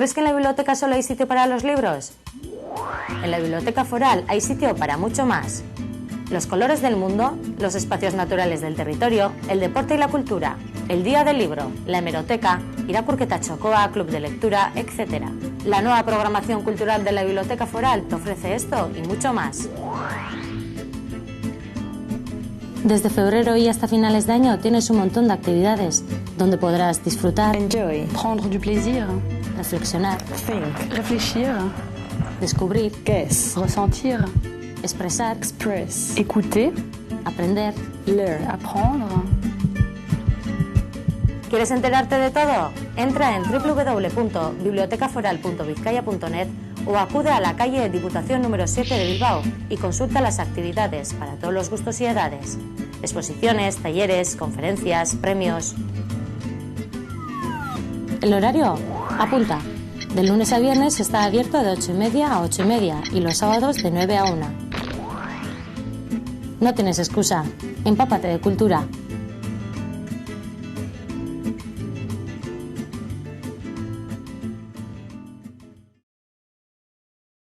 ¿Crees que en la biblioteca solo hay sitio para los libros? En la Biblioteca Foral hay sitio para mucho más. Los colores del mundo, los espacios naturales del territorio, el deporte y la cultura, el día del libro, la hemeroteca, irakurketa txokoa, club de lectura, etc. La nueva programación cultural de la Biblioteca Foral te ofrece esto y mucho más. Desde febrero y hasta finales de año tienes un montón de actividades donde podrás disfrutar, enjoy, prendre du plaisir, reflexionar, think, réfléchir, descubrir, guess, ressentir, expresar, express, écouter, aprender, learn, apprendre. ¿Quieres enterarte de todo? Entra en www.bibliotecaforal.bizkaia.net o acude a la calle Diputación número 7 de Bilbao y consulta las actividades para todos los gustos y edades. Exposiciones, talleres, conferencias, premios. ¿El horario? Apunta. De lunes a viernes está abierto de 8:30 a 8:30 y los sábados de 9 a 1. No tienes excusa. Empápate de cultura.